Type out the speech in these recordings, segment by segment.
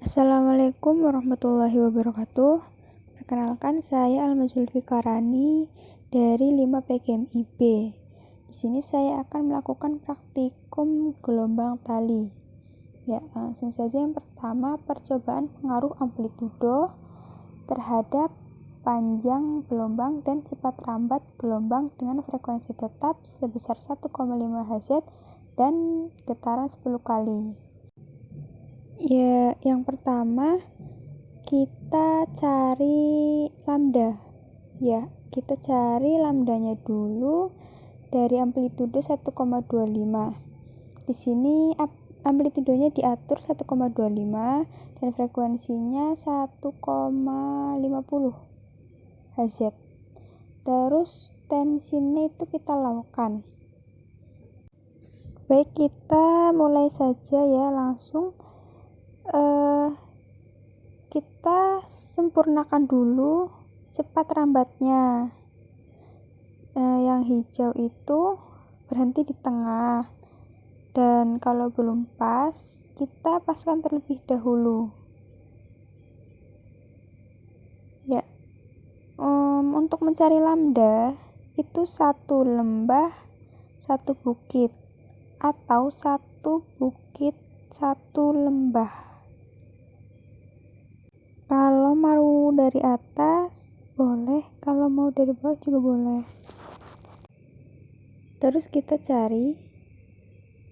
Assalamualaikum warahmatullahi wabarakatuh. Perkenalkan, saya Alma Zulfikarani dari 5 PGMIB. Di sini saya akan melakukan praktikum gelombang tali. Ya, langsung saja. Yang pertama, percobaan pengaruh amplitudo terhadap panjang gelombang dan cepat rambat gelombang dengan frekuensi tetap sebesar 1,5 Hz dan getaran 10 kali. Ya, yang pertama kita cari lambda. Ya, kita cari lambdanya dulu dari amplitudo 1,25. Di sini amplitudonya diatur 1,25 dan frekuensinya 1,50 Hz. Terus tensinya itu kita lakukan. Baik, kita mulai saja ya, langsung kita sempurnakan dulu cepat rambatnya. Yang hijau itu berhenti di tengah, dan kalau belum pas kita paskan terlebih dahulu ya. Untuk mencari lambda itu satu lembah satu bukit atau satu bukit satu lembah. Kalau mau dari atas boleh, kalau mau dari bawah juga boleh. Terus kita cari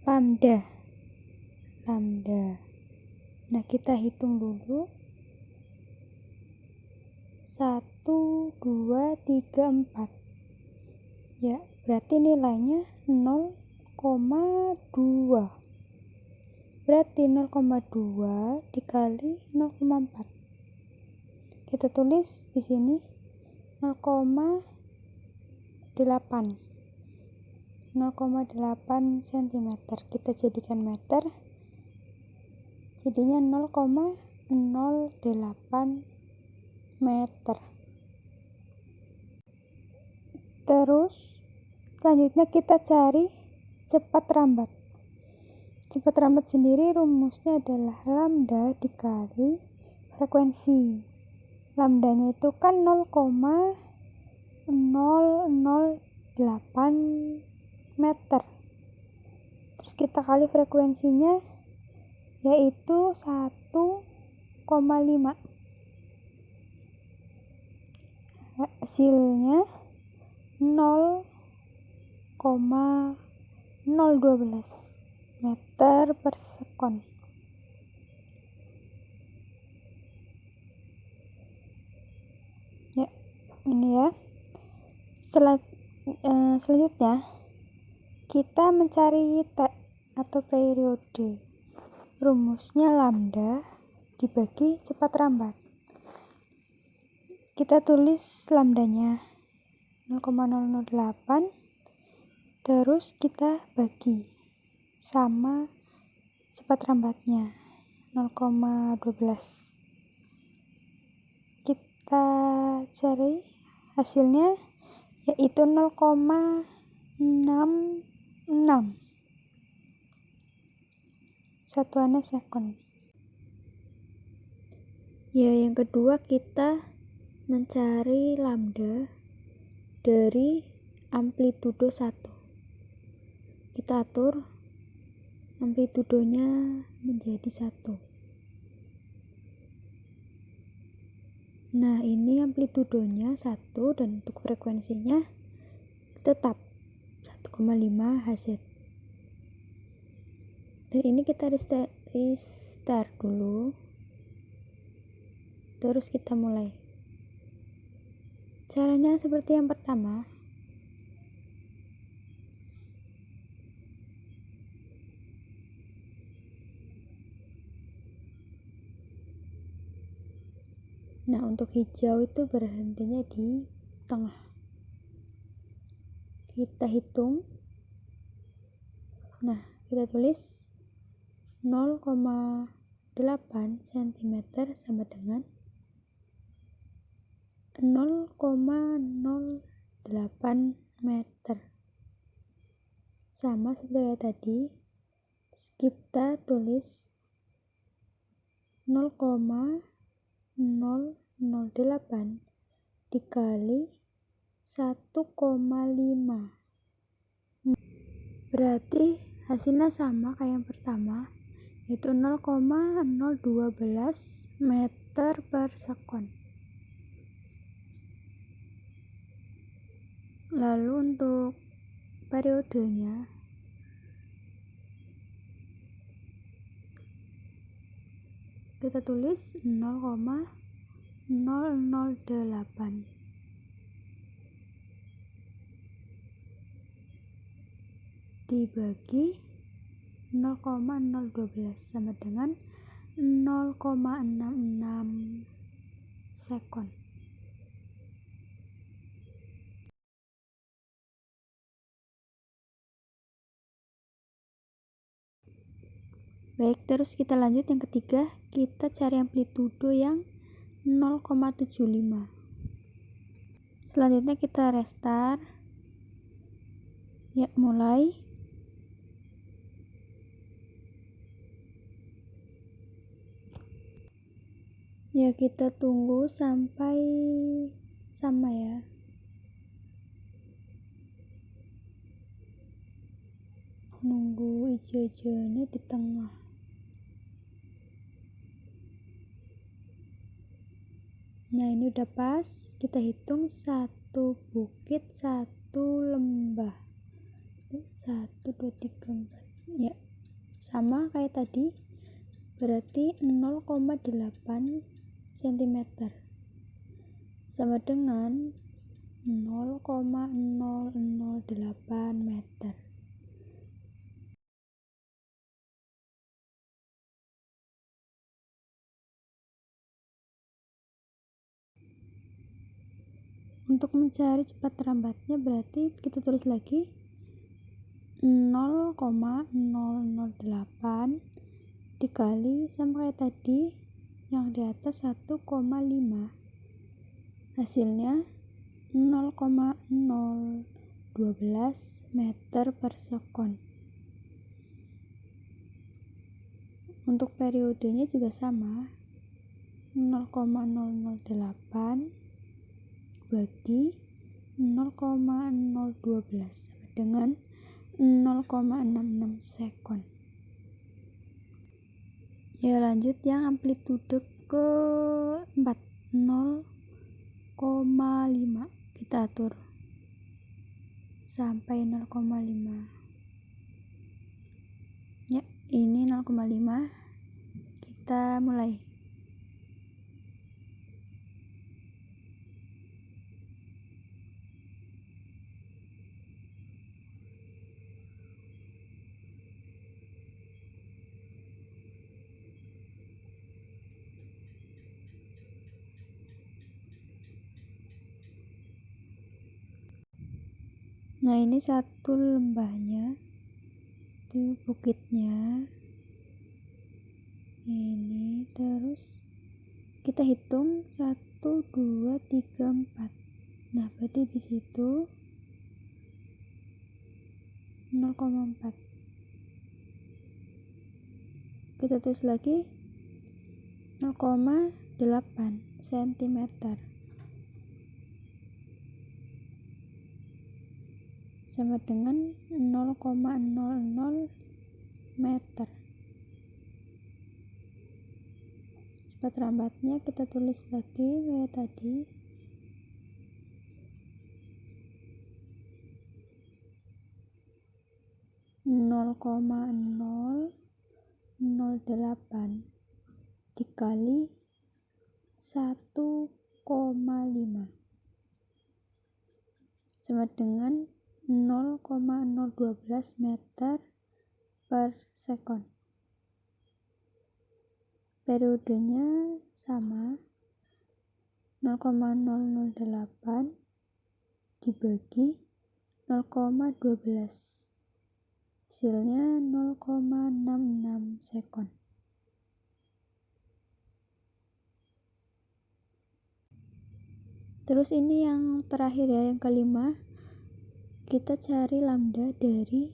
lambda. Nah, kita hitung dulu. 1, 2, 3, 4. Ya, berarti nilainya 0,2. Berarti 0,2 dikali 0,4. Kita tulis di sini 0,8 cm. Kita jadikan meter, jadinya 0,08 meter. Terus selanjutnya kita cari cepat rambat. Cepat rambat sendiri rumusnya adalah lambda dikali frekuensi. Lambdanya itu kan 0,008 meter. Terus kita kali frekuensinya yaitu 1,5. Hasilnya 0,012 meter per sekon. Ya, ini ya. Selanjutnya kita mencari T atau periode. Rumusnya lambda dibagi cepat rambat. Kita tulis lambdanya 0,008, terus kita bagi sama cepat rambatnya 0,12. Kita cari hasilnya yaitu 0,66. Satuannya sekon. Ya, yang kedua kita mencari lambda dari amplitudo 1. Kita atur amplitudonya menjadi 1. Nah, ini amplitudonya 1 dan untuk frekuensinya tetap 1,5 Hz. Dan ini kita restart dulu. Terus kita mulai. Caranya seperti yang pertama. Nah, untuk hijau itu berhentinya di tengah. Kita hitung. Nah, kita tulis 0,8 cm sama dengan 0,08 meter. Sama seperti tadi. Kita tulis 0,008 dikali 1,5. Berarti hasilnya sama kayak yang pertama, yaitu 0,012 meter per sekon. Lalu untuk periodenya kita tulis 0,008 dibagi 0,012 sama dengan 0,66 sekon. Baik, terus kita lanjut yang ketiga, kita cari amplitudo yang 0,75. Selanjutnya kita restart. Ya, mulai. Ya, kita tunggu sampai sama ya. Nunggu hijau-hijaunya di tengah. Nah, ini udah pas. Kita hitung 1 bukit 1 lembah. 1, 2, 3, 4. Ya, sama kayak tadi. Berarti 0,8 cm sama dengan 0,008 meter. Untuk mencari cepat lambatnya berarti kita tulis lagi 0,008 dikali sama kayak tadi yang di atas 1,5. Hasilnya 0,012 meter per sekon. Untuk periodenya juga sama, 0,008 bagi 0,012 dengan 0,66 sekon. Ya, lanjut yang amplitudo keempat, 0,5. Kita atur sampai 0,5. Ya, ini 0,5. Kita mulai. Nah, ini satu lembahnya, itu bukitnya ini. Terus kita hitung 1, 2, 3, 4. Nah, berarti di situ 0,4. Kita tulis lagi 0,8 cm sama dengan 0,00 meter. Cepat lambatnya kita tulis lagi kayak tadi, 0,008 dikali 1,5 sama dengan 0,012 meter per sekon. Periodenya sama, 0,008 dibagi 0,12. Hasilnya 0,66 sekon. Terus ini yang terakhir ya, yang kelima. Kita cari lambda dari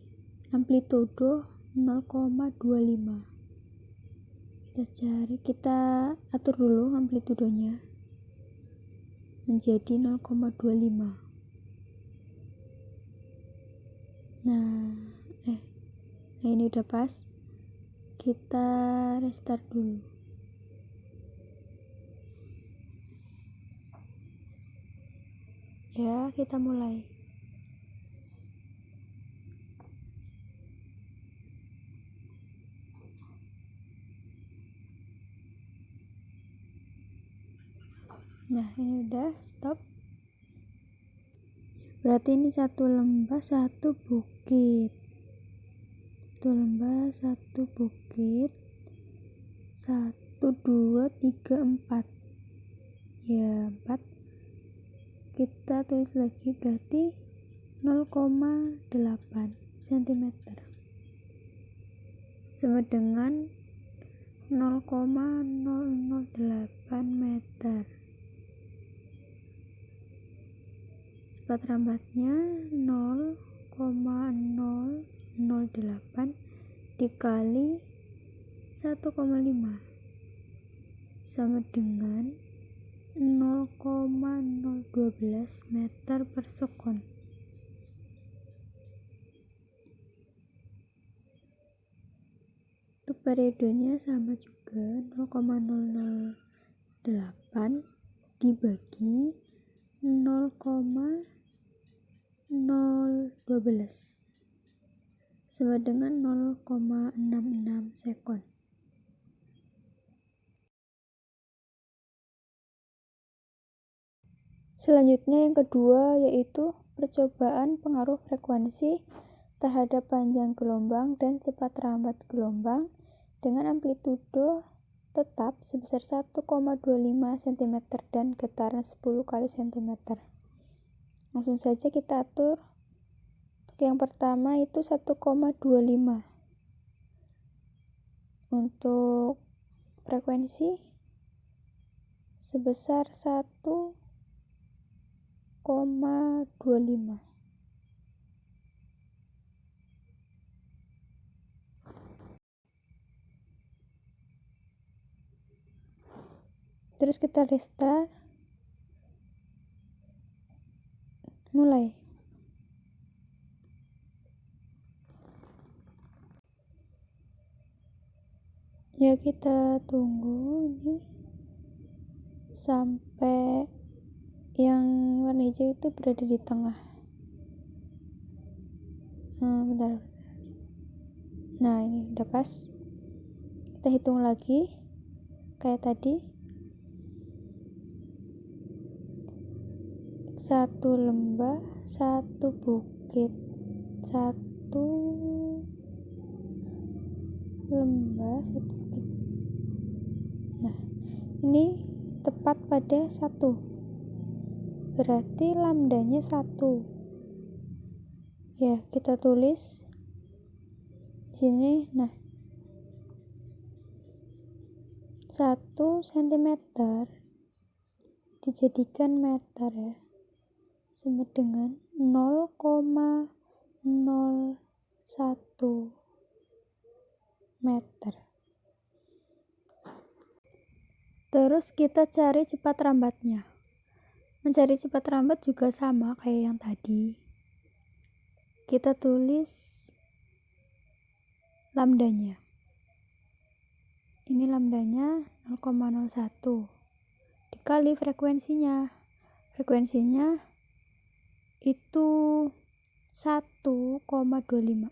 amplitudo 0,25. kita atur dulu amplitudenya menjadi 0,25. Nah ini udah pas, kita restart dulu. Ya, kita mulai. Nah, ini udah stop. Berarti ini satu lembah satu bukit. Satu lembah satu bukit. 1, 2, 3, 4. Ya, 4. Kita tulis lagi, berarti 0,8 cm sama dengan 0,008 meter. Cepat rambatnya 0,008 dikali 1,5 sama dengan 0,012 meter per sekon. Untuk periodenya sama juga, 0,008 dibagi 0,012 sama dengan 0,66 sekon. Selanjutnya yang kedua yaitu percobaan pengaruh frekuensi terhadap panjang gelombang dan cepat rambat gelombang dengan amplitudo tetap sebesar 1,25 cm dan getaran 10 kali cm. Langsung saja kita atur. Yang pertama itu 1,25. Untuk frekuensi sebesar 1,25. Terus kita restart, mulai. Ya, kita tunggu ini sampai yang warna hijau itu berada di tengah. Bentar. Nah, ini udah pas. Kita hitung lagi kayak tadi. 1 lembah 1 bukit. 1 lembah 1 bukit. Nah, ini tepat pada 1, berarti lambdanya 1. Ya, kita tulis sini. Nah, 1 cm dijadikan meter ya, sama dengan 0,01 meter. Terus kita cari cepat rambatnya. Mencari cepat rambat juga sama kayak yang tadi. Kita tulis lambdanya. Ini lambdanya 0,01 dikali frekuensinya. Frekuensinya itu 1,25.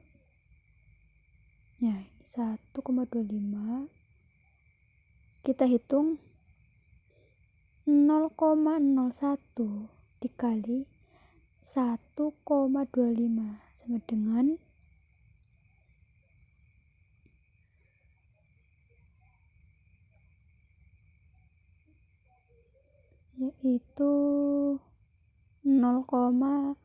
Nah, ini 1,25. Kita hitung 0,01 dikali 1,25 sama dengan yaitu 0,0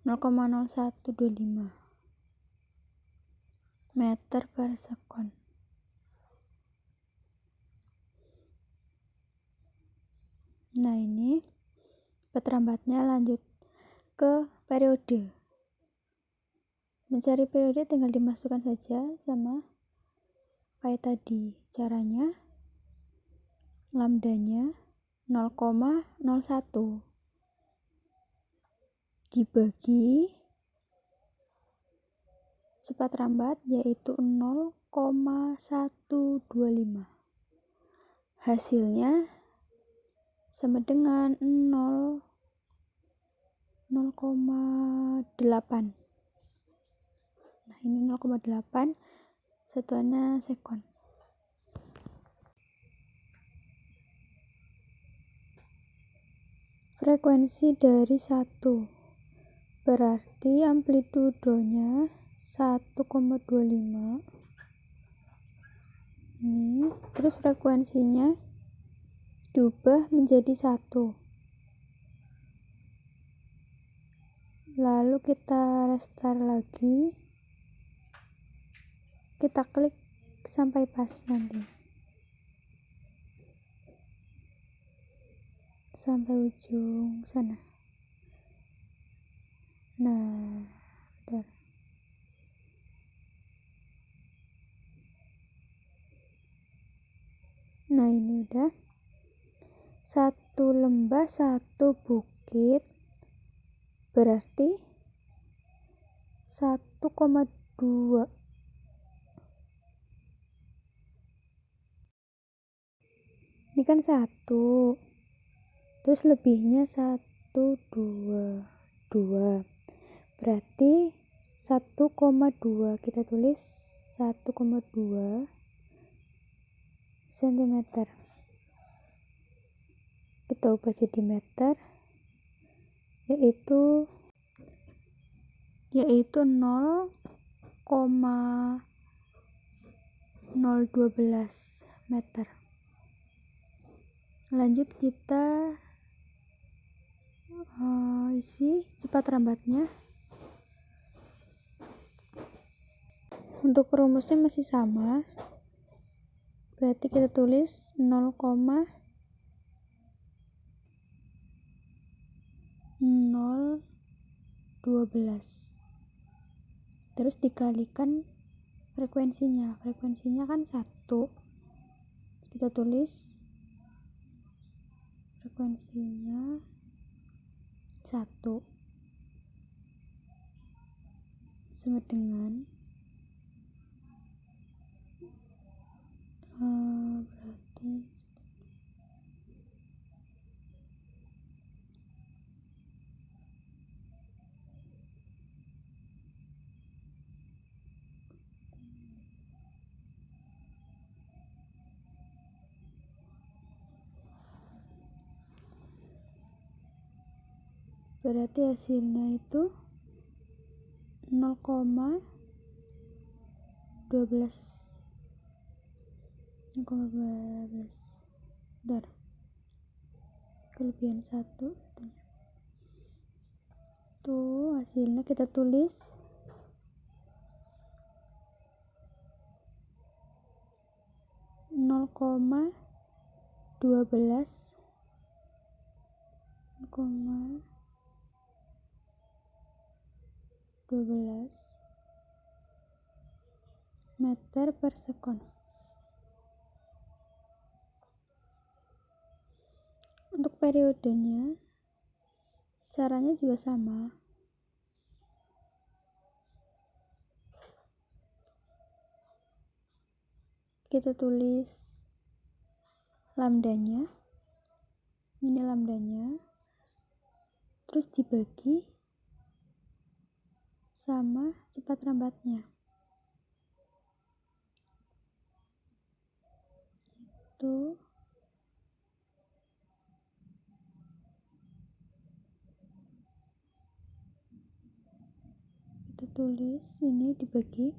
0,0125 meter per sekon. Nah, ini cepat lambatnya. Lanjut ke periode. Mencari periode tinggal dimasukkan saja sama kayak tadi. Caranya lambdanya 0,01 dibagi cepat lambat yaitu 0,125. Hasilnya sama dengan 0,8. Nah, ini 0,8, satuannya sekon. Frekuensi dari 1 berarti amplitudonya 1,25 ini, terus frekuensinya diubah menjadi 1. Lalu kita restart lagi, kita klik sampai pas nanti, sampai ujung sana. Nah, bentar. Nah, ini udah. 1 lembah 1 bukit berarti 1,2. Ini kan 1, terus lebihnya 1, 2 berarti 1,2. Kita tulis 1,2 cm. Kita ubah jadi meter, yaitu 0,012 meter. Lanjut kita isi cepat lambatnya. Untuk rumusnya masih sama, berarti kita tulis 0,012 terus dikalikan frekuensinya kan 1, kita tulis frekuensinya 1 sama dengan berarti hasilnya itu 0,12 dar kelebihan 1 tuh hasilnya. Kita tulis 0,12 meter per sekon. Untuk periodenya caranya juga sama. Kita tulis lambdanya, ini lambdanya, terus dibagi sama cepat lambatnya, itu kita tulis ini dibagi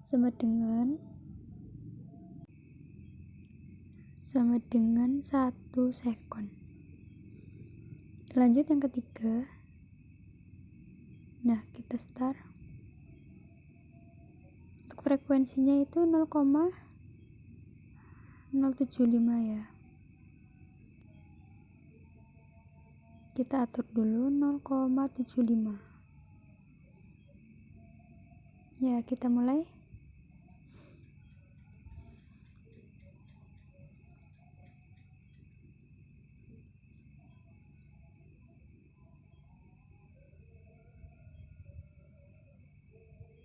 sama dengan 1 sekon. Lanjut yang ketiga. Nah, kita start. Untuk frekuensinya itu 0,075 ya. Kita atur dulu 0,75. Ya, kita mulai.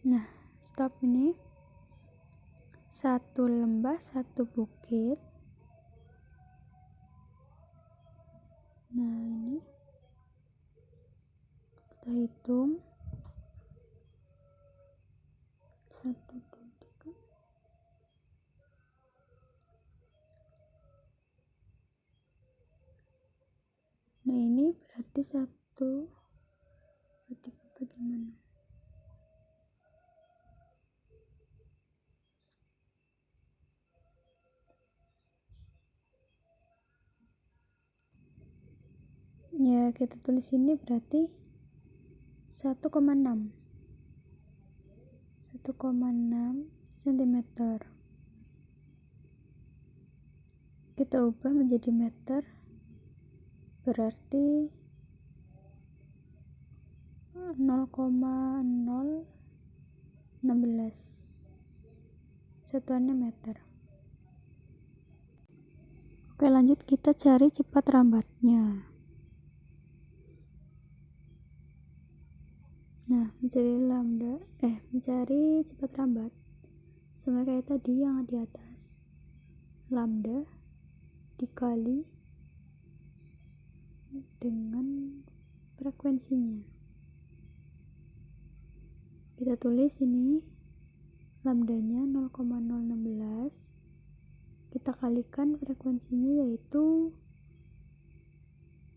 Nah, stop ini. Satu lembah, satu bukit. Nah, ini kita hitung. 1, 2, 3. Nah, ini berarti 1, 2, 3 bagaimana? Ya, kita tulis ini berarti 1,6 cm. Kita ubah menjadi meter, berarti 0,016, satuannya meter. Oke, lanjut kita cari cepat rambatnya. Nah, mencari cepat rambat sama kayak tadi yang di atas. Lambda dikali dengan frekuensinya. Kita tulis ini lambdanya 0,016. Kita kalikan frekuensinya yaitu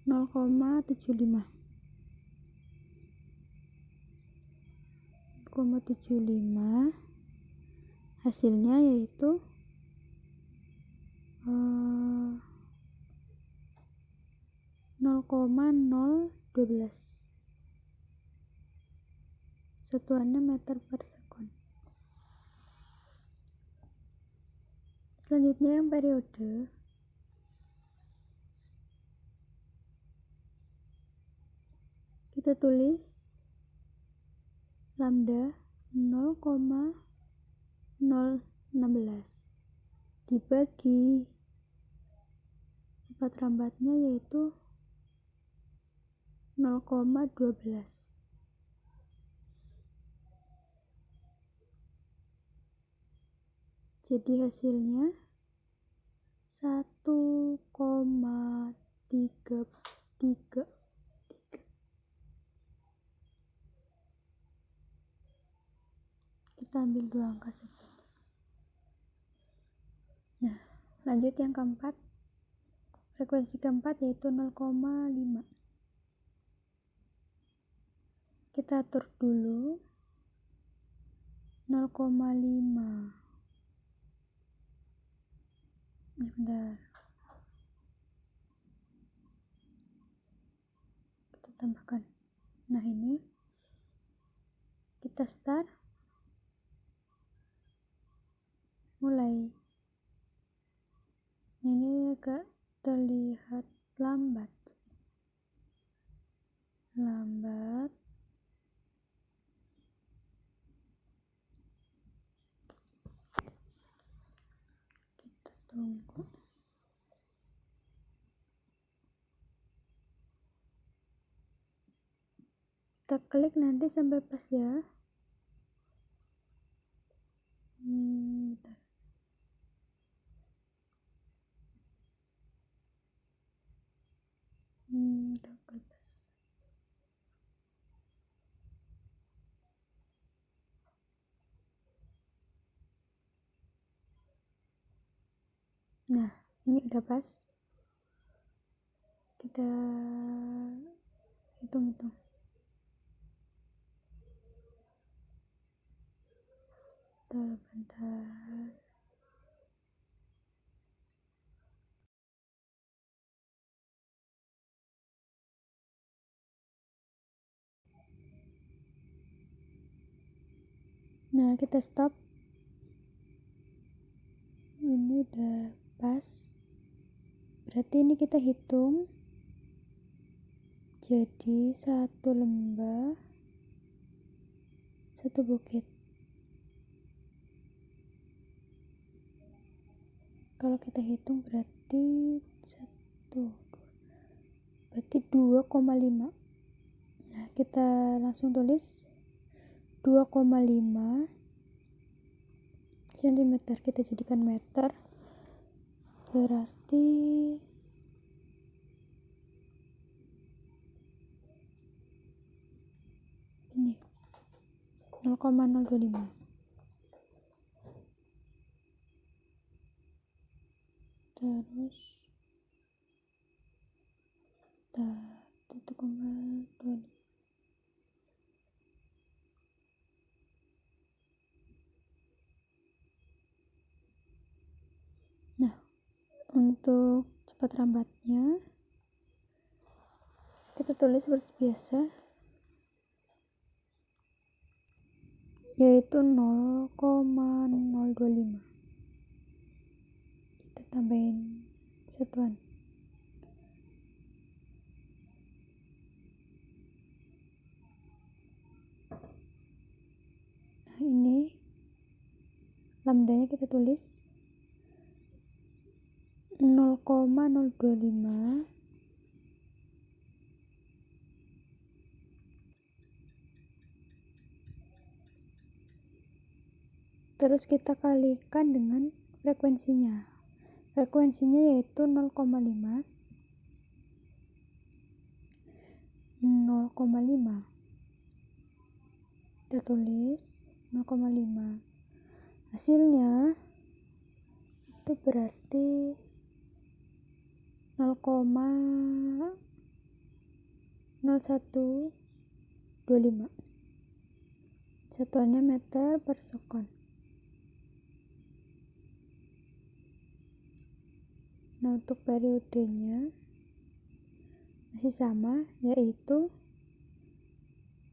0,75. Hasilnya yaitu 0,012, satuannya meter per sekon. Selanjutnya yang periode. Kita tulis lambda 0,016 dibagi cepat rambatnya yaitu 0,12. Jadi hasilnya 1,333. Kita ambil 2 angka saja. Nah, lanjut yang keempat. Frekuensi keempat yaitu 0,5. Kita atur dulu 0,5. Bentar. Kita tambahkan. Nah, ini kita start. Mulai. Ini agak terlihat lambat. Kita tunggu. Kita klik nanti sampai pas ya. Bentar. Udah pas. Nah, ini udah pas. Kita hitung-hitung. Bentar. Nah, kita stop. Ini udah pas. Berarti ini kita hitung Jadi 1 lembah 1 bukit. Kalau kita hitung berarti 2,5. Nah, kita langsung tulis 2,5 cm. Kita jadikan meter, berarti ini 0,025. Terus 1,25. Nah, untuk cepat rambatnya kita tulis seperti biasa, yaitu 0,025. Kita tambahin satuan. Nah, ini lambdanya kita tulis 0,025 terus kita kalikan dengan frekuensinya yaitu 0,5 kita tulis 0,5. hasilnya itu berarti 0,0125. Satuannya meter per sekon. Nah, untuk periodenya masih sama, yaitu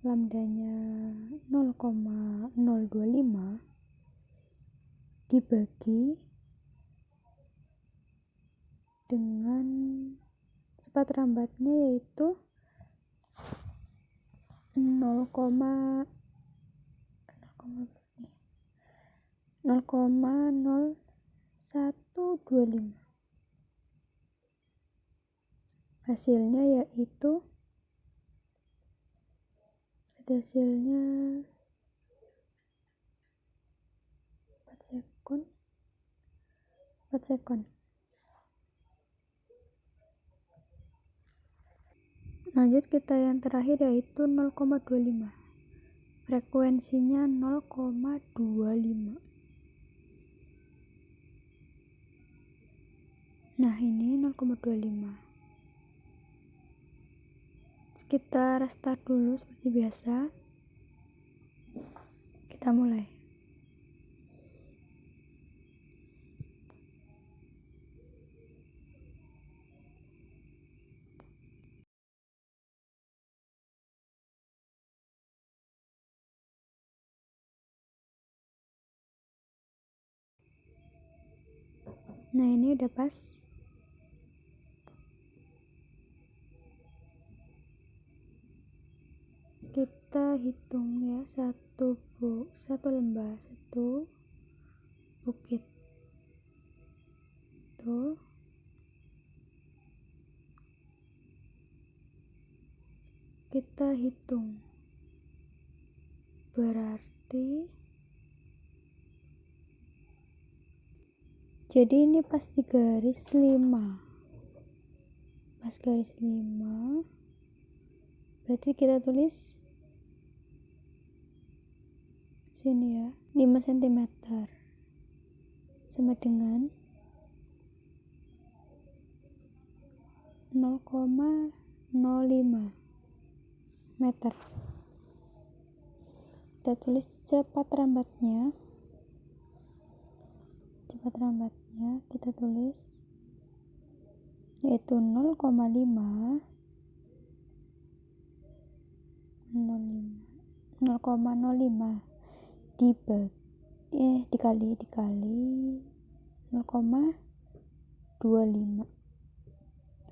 lambdanya 0,025 dibagi dengan cepat rambatnya yaitu 0,0125. Hasilnya yaitu 4 sekon. Lanjut kita yang terakhir yaitu 0,25. Frekuensinya 0,25. Nah, ini 0,25. Kita restart dulu seperti biasa. Kita mulai. Nah, ini udah pas. Kita hitung ya, 1 lembah 1 bukit itu kita hitung, berarti jadi ini pas di garis 5, berarti kita tulis sini ya, 5 cm sama dengan 0,05 meter. Kita tulis cepat rambatnya kita tulis yaitu 0,05 dikali 0,25.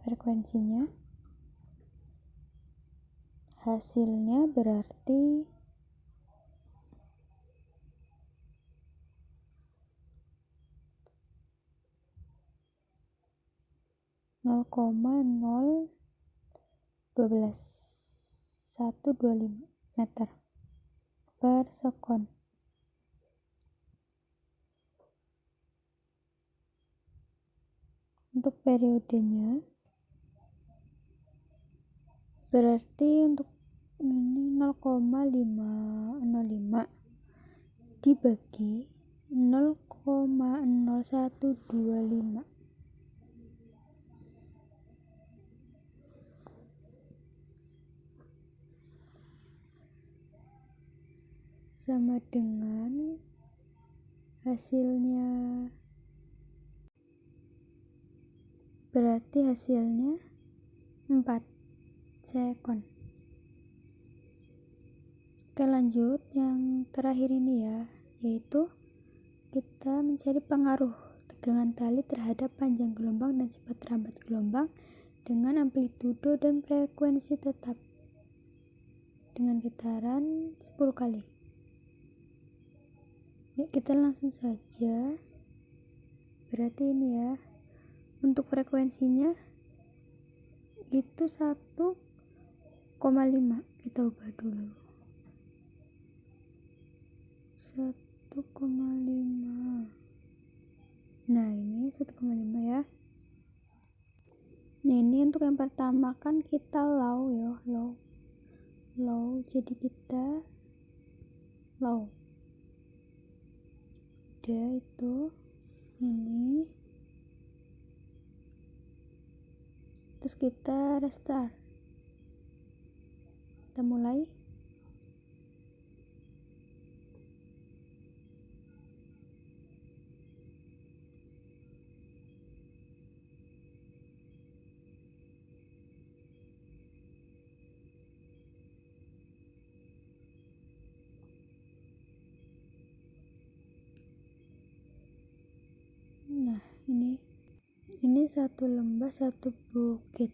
Frekuensinya hasilnya berarti 0,0125 meter per sekon. Untuk periodenya berarti untuk ini 0,505 dibagi 0,0125 sama dengan hasilnya, berarti hasilnya 4 sekon. Oke, lanjut yang terakhir ini ya, yaitu kita mencari pengaruh tegangan tali terhadap panjang gelombang dan cepat rambat gelombang dengan amplitudo dan frekuensi tetap dengan getaran 10 kali. Ya, kita langsung saja. Berarti ini ya, untuk frekuensinya itu 1,5. Kita ubah dulu 1,5. Nah, ini 1,5 ya. Nah, ini untuk yang pertama kan kita low ya, low. Jadi kita low. Udah itu ini. Terus kita restart. Kita mulai. Nah, ini satu lembah satu bukit.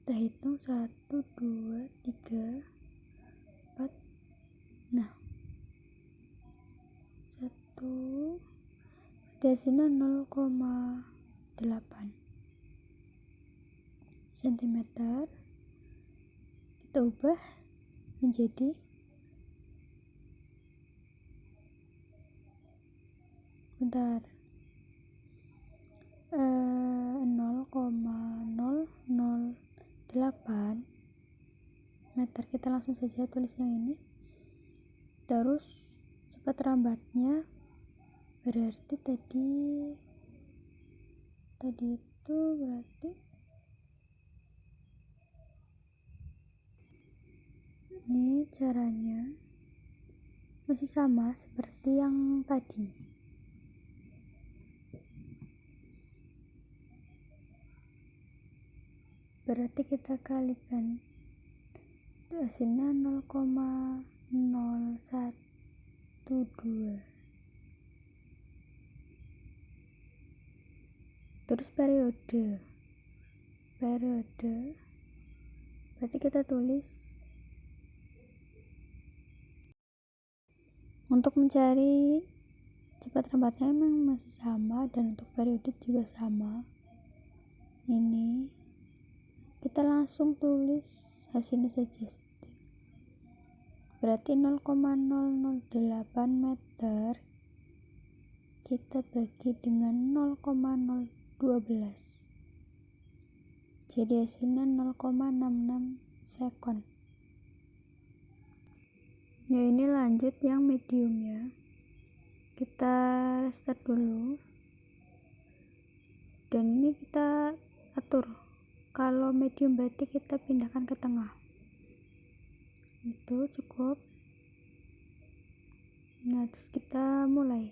Kita hitung 1, 2, 3, 4. Nah, 1 hasilnya 0,8 cm. Kita ubah menjadi bentar 0,008 meter. Kita langsung saja tulis yang ini. Terus cepat rambatnya berarti tadi itu berarti ini caranya masih sama seperti yang tadi. Berarti kita kalikan, hasilnya 0,012. Terus periode berarti kita tulis untuk mencari cepat rambatnya memang masih sama, dan untuk periode juga sama. Ini kita langsung tulis hasilnya saja. Berarti 0,008 meter kita bagi dengan 0,012, jadi hasilnya 0,66 sekon. Ya, ini lanjut yang medium ya. Kita restart dulu, dan ini kita atur. Kalau medium berarti kita pindahkan ke tengah. Itu cukup. Nah, terus kita mulai.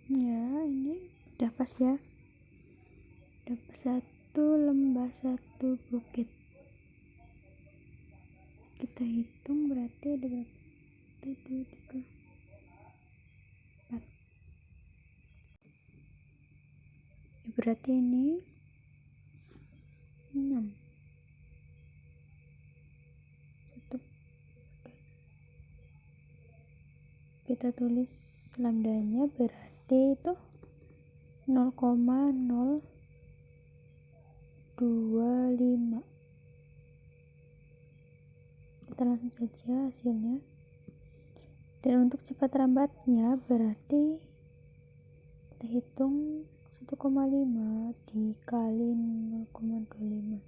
Ya, ini udah pas ya. Udah pas, satu lembah satu bukit. Kita hitung berarti ada berapa? 2, 3, 4. Ya, berarti ini 6. 1. Kita tulis lambdanya, berarti itu 0,025. Kita langsung saja hasilnya. Dan untuk cepat lambatnya berarti kita hitung 1,5 dikali 0,25,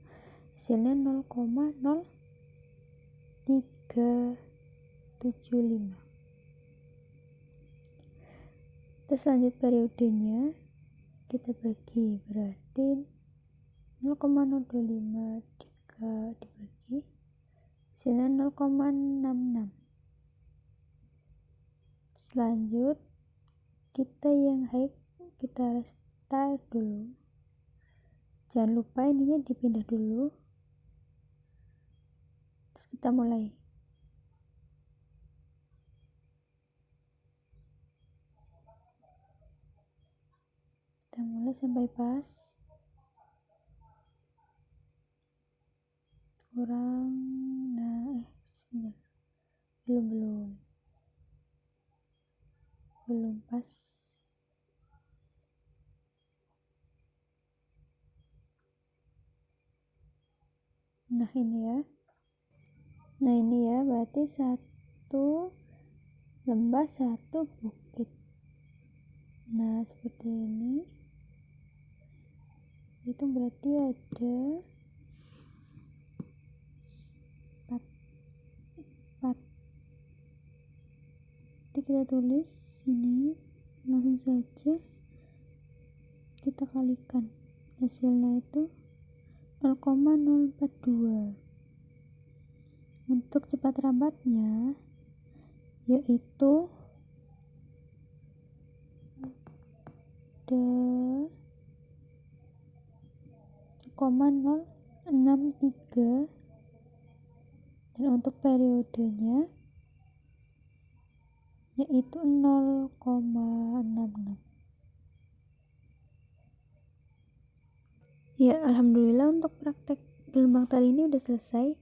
hasilnya 0,0375. Terus lanjut periodenya kita bagi, berarti 0,025 dibagi, hasilnya 0,66. Selanjut kita yang high kita restart dulu, jangan lupa ininya dipindah dulu, terus kita mulai. Kita mulai sampai pas, kurang, nah sebentar, belum pas. Nah ini ya, berarti 1 lembah 1 bukit. Nah seperti ini, itu berarti ada 4. Jadi kita tulis ini, langsung saja kita kalikan, hasilnya itu 0,042. Untuk cepat lambatnya yaitu ada 0,063, dan untuk periodenya yaitu 0,66. Ya, alhamdulillah untuk praktek gelombang tali ini udah selesai.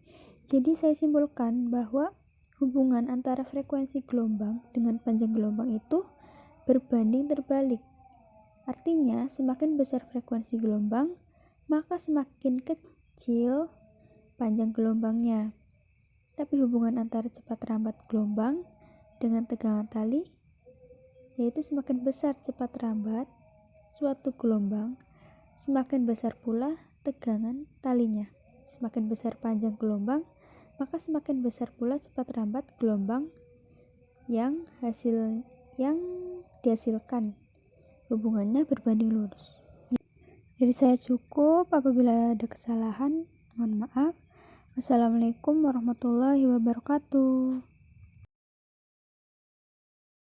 Jadi saya simpulkan bahwa hubungan antara frekuensi gelombang dengan panjang gelombang itu berbanding terbalik. Artinya, semakin besar frekuensi gelombang, maka semakin kecil panjang gelombangnya. Tapi hubungan antara cepat lambat gelombang dengan tegangan tali yaitu semakin besar cepat lambat suatu gelombang, semakin besar pula tegangan talinya. Semakin besar panjang gelombang, maka semakin besar pula cepat lambat gelombang yang dihasilkan. Hubungannya berbanding lurus. Jadi saya cukup, apabila ada kesalahan mohon maaf. Wassalamualaikum warahmatullahi wabarakatuh.